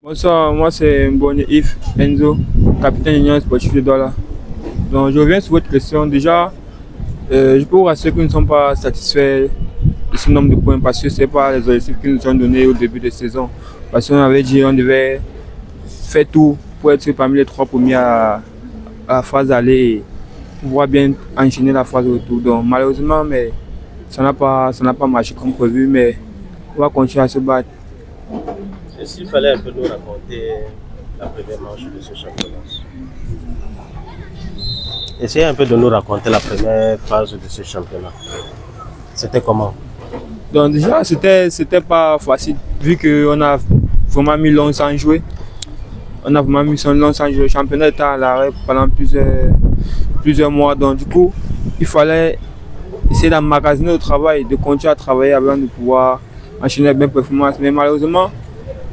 Bonsoir, moi c'est Mbonye Yves Enzo, capitaine d'Union Sportive de Douala. Donc je reviens sur votre question. Déjà, je peux vous rassurer que nous ne sommes pas satisfaits de ce nombre de points parce que ce n'est pas les objectifs qu'ils nous ont donnés au début de saison. Parce qu'on avait dit qu'on devait faire tout pour être parmi les trois premiers à la phase aller et pouvoir bien enchaîner la phase retour. Donc malheureusement, mais ça n'a pas marché comme prévu, mais on va continuer à se battre. Et s'il fallait un peu nous raconter la première manche de ce championnat? Essayez un peu de nous raconter la première phase de ce championnat. C'était comment? Donc déjà, c'était pas facile, vu qu'on a vraiment mis longtemps sans jouer. On a vraiment mis longtemps sans jouer. Le championnat était à l'arrêt pendant plusieurs mois. Donc du coup, il fallait essayer d'emmagasiner le travail, de continuer à travailler avant de pouvoir enchaîner les bonnes performances. Mais malheureusement,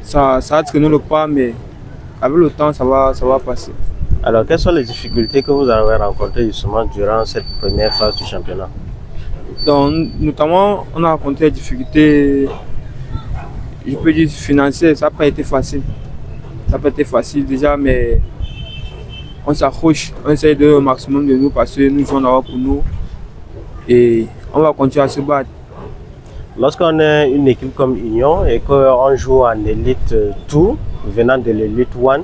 ça a traîné le pas, mais avec le temps, ça va passer. Alors, quelles sont les difficultés que vous avez rencontrées justement durant cette première phase du championnat? Donc, notamment, on a rencontré des difficultés, je peux dire financières. Ça n'a pas été facile. Ça n'a pas été facile déjà, mais on s'accroche, on essaie de au maximum de nous parce que nous jouons d'abord pour nous et on va continuer à se battre. Lorsqu'on est une équipe comme Union et qu'on joue en élite 2, venant de l'élite 1,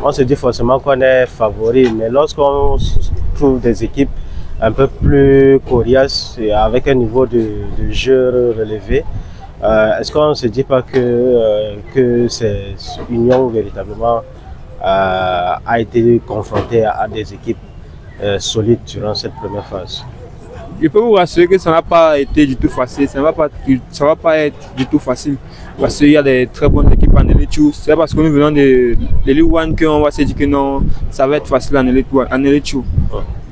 on se dit forcément qu'on est favori. Mais lorsqu'on trouve des équipes un peu plus coriaces et avec un niveau de jeu relevé, est-ce qu'on ne se dit pas que c'est Union véritablement a été confrontée à des équipes solides durant cette première phase? Je peux vous rassurer que ça n'a pas été du tout facile, ça va pas être du tout facile parce qu'il y a des très bonnes équipes en Elite 2. C'est parce que nous venons de l'Elite 1 qu'on va se dire que non, ça va être facile en Elite 2.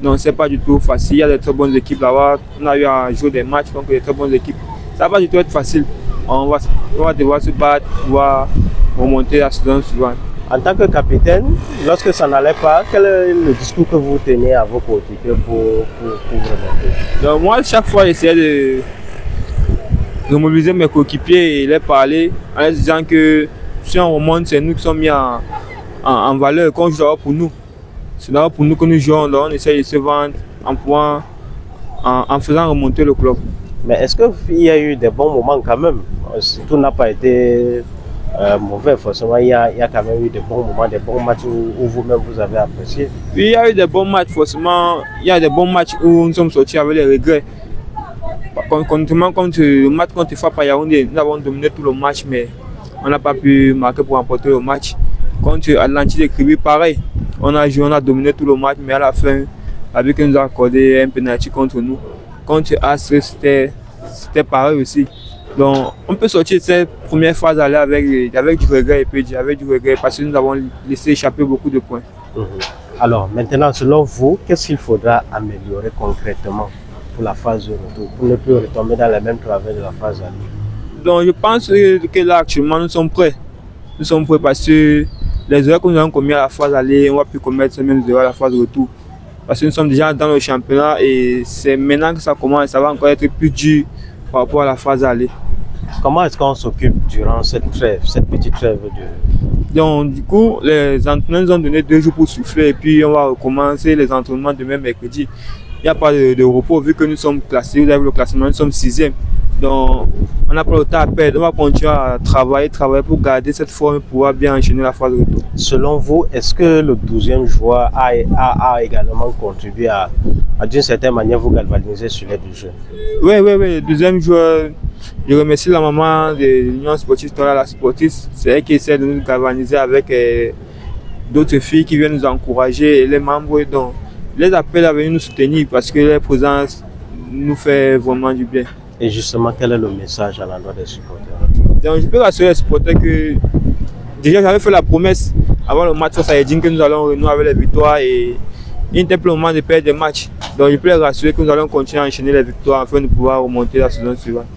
Donc c'est pas du tout facile, il y a des très bonnes équipes là-bas, on a eu à jouer des matchs contre des très bonnes équipes. Ça va pas du tout être facile, on va devoir se battre, pouvoir remonter la saison suivante. En tant que capitaine, lorsque ça n'allait pas, quel est le discours que vous tenez à vos coéquipiers pour remonter? Donc moi, chaque fois, j'essayais de remobiliser mes coéquipiers et les parler en leur disant que si on remonte, c'est nous qui sommes mis en valeur, qu'on joue d'abord pour nous. C'est d'abord pour nous que nous jouons, donc on essaie de se vendre en faisant remonter le club. Mais est-ce qu'il y a eu des bons moments quand même? Tout n'a pas été mauvais, forcément il y a quand même eu des bons moments, des bons matchs où vous-même vous avez apprécié. Oui, il y a eu des bons matchs, forcément, il y a des bons matchs où nous sommes sortis avec les regrets. Contrairement contre le match contre FAP à Yaoundé, nous avons dominé tout le match, mais on n'a pas pu marquer pour remporter le match. Contre Atlantique de Kribi, pareil, on a dominé tout le match, mais à la fin, avec nous a accordé un penalty contre nous. Contre Astre, c'était pareil aussi. Donc, on peut sortir de cette première phase aller avec du regret, parce que nous avons laissé échapper beaucoup de points. Alors, maintenant, selon vous, qu'est-ce qu'il faudra améliorer concrètement pour la phase de retour, pour ne plus retomber dans les mêmes travers de la phase aller? Donc, je pense que là, actuellement, nous sommes prêts. Nous sommes prêts parce que les erreurs que nous avons commises à la phase aller, on va plus commettre ces mêmes erreurs à la phase retour. Parce que nous sommes déjà dans le championnat et c'est maintenant que ça commence, ça va encore être plus dur par rapport à la phase aller. Comment est-ce qu'on s'occupe durant cette petite trêve Donc du coup, les entraîneurs nous ont donné 2 jours pour souffler et puis on va recommencer les entraînements demain mercredi. Il n'y a pas de repos vu que nous sommes classés, vous avez le classement, nous sommes 6e. Donc on n'a pas le temps à perdre, on va continuer à travailler pour garder cette forme et pouvoir bien enchaîner la phase de retour. Selon vous, est-ce que le 12e joueur a également contribué à d'une certaine manière vous galvaniser sur les deux jeux? Oui, le 2e joueur, je remercie la maman de l'Union Sportive, la sportive, c'est elle qui essaie de nous galvaniser avec d'autres filles qui viennent nous encourager et les membres. Donc, les appels à venir nous soutenir parce que leur présence nous fait vraiment du bien. Et justement, quel est le message à l'endroit des supporters? Donc, je peux rassurer les supporters que déjà j'avais fait la promesse avant le match face à Edine que nous allons renouer avec les victoires et il n'était plus le moment de perdre des matchs. Donc je peux les rassurer que nous allons continuer à enchaîner les victoires afin de pouvoir remonter la saison suivante.